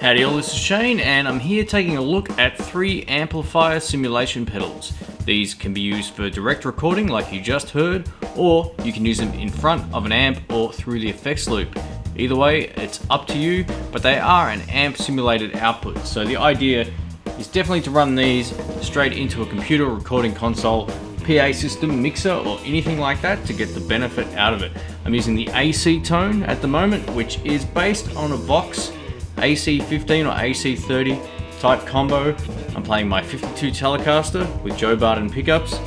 Howdy all, this is Shane and I'm here taking a look at 3 amplifier simulation pedals. These can be used for direct recording like you just heard, or you can use them in front of an amp or through the effects loop. Either way, it's up to you, but they are an amp simulated output. So the idea is definitely to run these straight into a computer recording console, PA system, mixer, or anything like that to get the benefit out of it. I'm using the AC tone at the moment, which is based on a VOX AC15 or AC30 type combo. I'm playing my 52 Telecaster with Joe Barden pickups,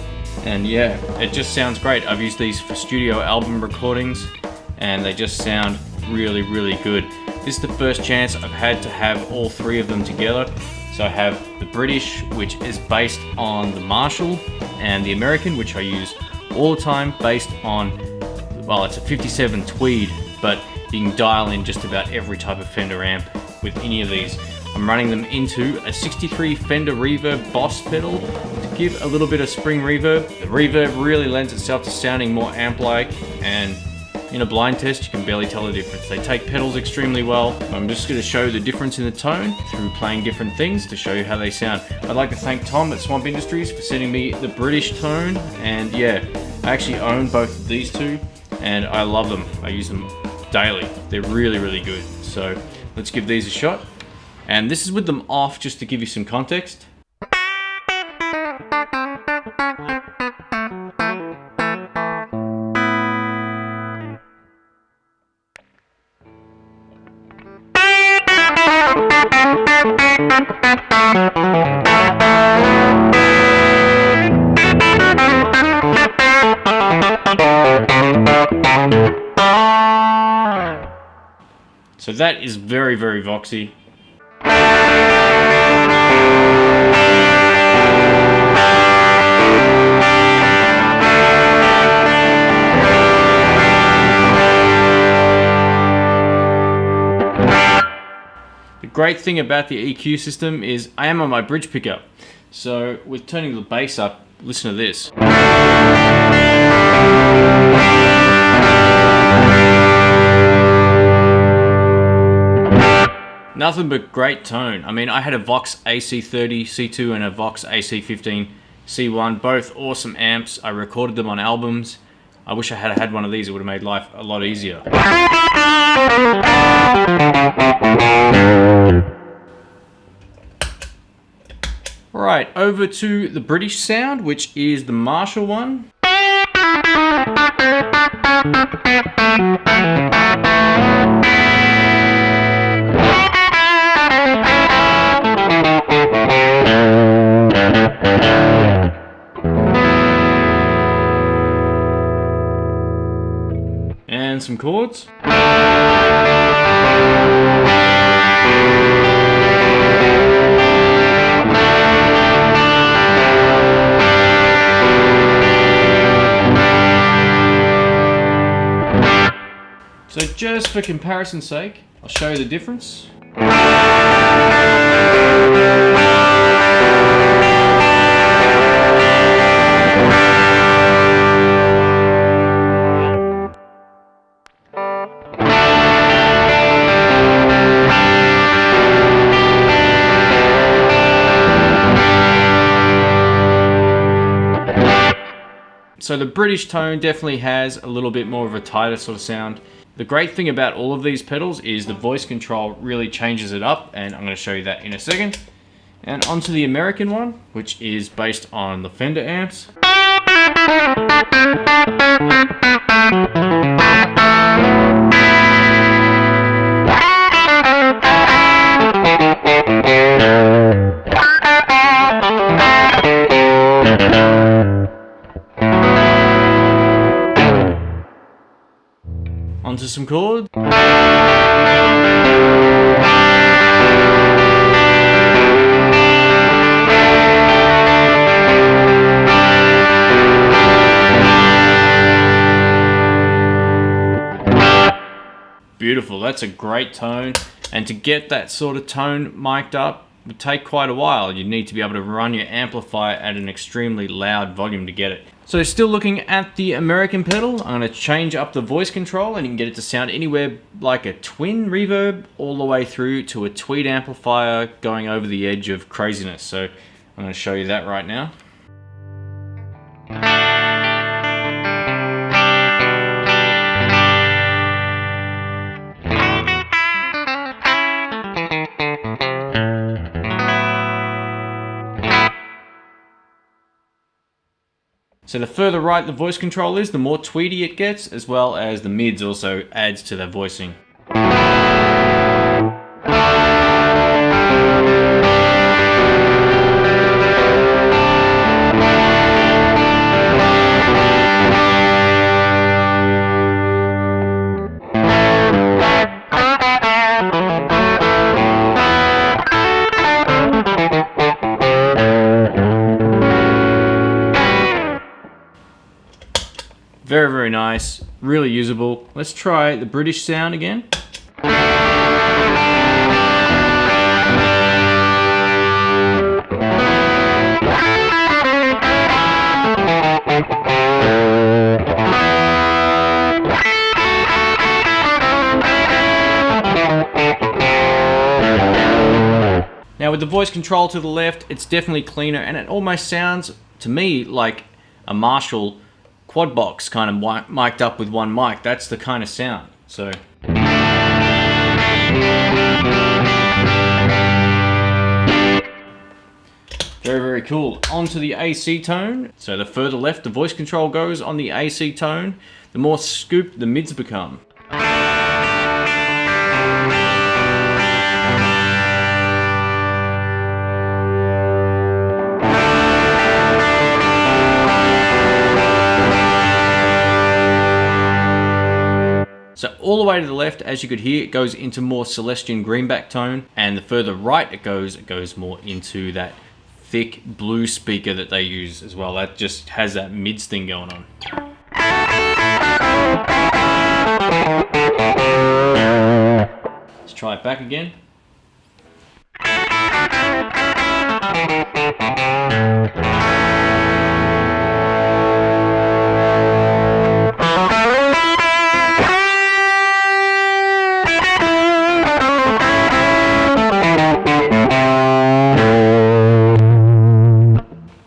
and yeah, it just sounds great. I've used these for studio album recordings and they just sound really, really good. This is the first chance I've had to have all 3 of them together. So I have the British, which is based on the Marshall, and the American, which I use all the time, based on, well, it's a 57 Tweed, but you can dial in just about every type of Fender amp with any of these. I'm running them into a 63 Fender Reverb Boss pedal to give a little bit of spring reverb. The reverb really lends itself to sounding more amp-like, and in a blind test you can barely tell the difference. They take pedals extremely well. I'm just going to show the difference in the tone through playing different things to show you how they sound. I'd like to thank Tom at Swamp Industries for sending me the British tone, and yeah, I actually own both of these two and I love them. I use them daily. They're really, really good. So let's give these a shot. And this is with them off, just to give you some context. So that is very, very voxy. The great thing about the EQ system is I am on my bridge pickup. So with turning the bass up, listen to this. Nothing but great tone. I mean, I had a VOX AC30 C2 and a VOX AC15 C1, both awesome amps. I recorded them on albums. I wish I had had one of these, it would have made life a lot easier. Alright, over to the British sound, which is the Marshall one. And some chords. So just for comparison's sake, I'll show you the difference. So the British tone definitely has a little bit more of a tighter sort of sound. The great thing about all of these pedals is the voice control really changes it up, and I'm going to show you that in a second. And onto the American one, which is based on the Fender amps. Onto some chords. Beautiful, that's a great tone. And to get that sort of tone mic'd up would take quite a while. You need to be able to run your amplifier at an extremely loud volume to get it. So still looking at the American pedal, I'm going to change up the voice control, and you can get it to sound anywhere like a twin reverb all the way through to a tweed amplifier going over the edge of craziness. So I'm going to show you that right now. So the further right the voice control is, the more tweedy it gets, as well as the mids also adds to the voicing. Very, very nice, really usable. Let's try the British sound again. Now with the voice control to the left, it's definitely cleaner, and it almost sounds to me like a Marshall quad box kind of mic'd up with one mic. That's the kind of sound. So very, very cool. Onto the AC tone. So the further left the voice control goes on the AC tone, the more scooped the mids become. So all the way to the left, as you could hear, it goes into more Celestian greenback tone, and the further right it goes more into that thick blue speaker that they use as well. That just has that mids thing going on. Let's try it back again.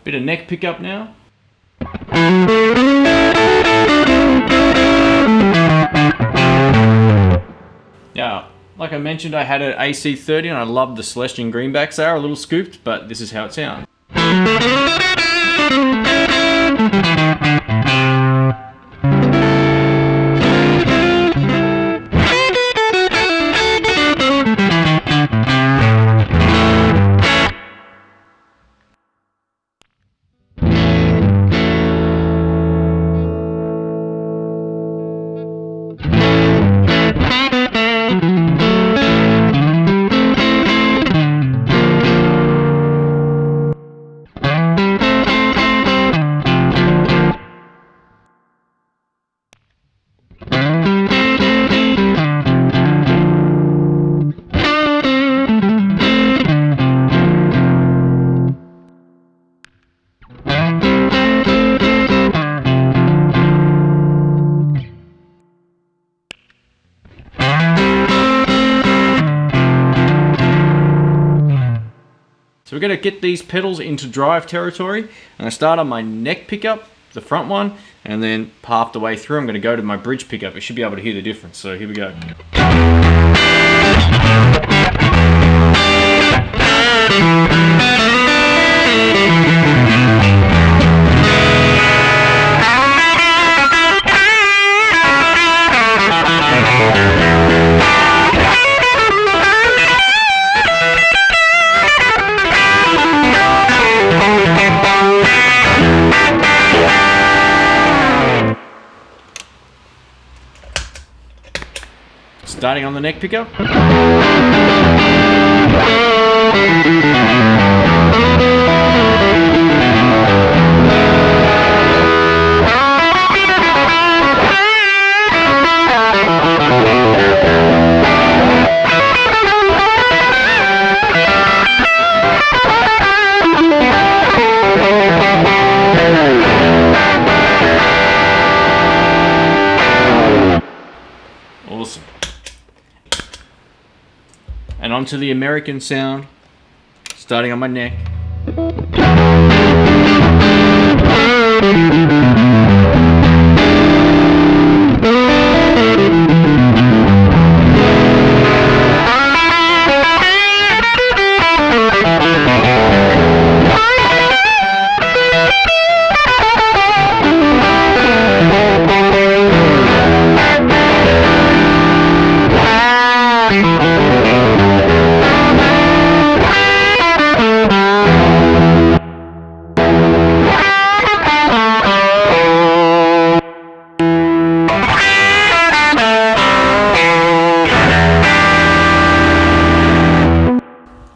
Bit of neck pickup now. Now, like I mentioned, I had an AC30 and I loved the Celestian greenbacks. They are a little scooped, but this is how it sounds. So we're going to get these pedals into drive territory. I'm going to start on my neck pickup, the front one, and then half the way through I'm going to go to my bridge pickup. You should be able to hear the difference. So here we go. Starting on the neck pickup. onto the American sound, starting on my neck.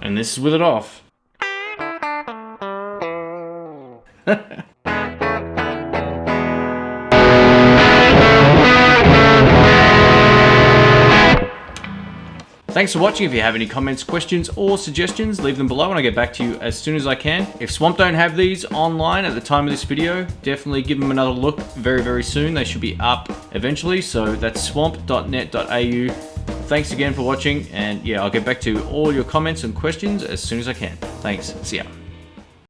And this is with it off. Thanks for watching. If you have any comments, questions, or suggestions, leave them below and I'll get back to you as soon as I can. If Swamp don't have these online at the time of this video, definitely give them another look very, very soon. They should be up eventually, so that's swamp.net.au. Thanks again for watching, and yeah, I'll get back to all your comments and questions as soon as I can. Thanks. See ya.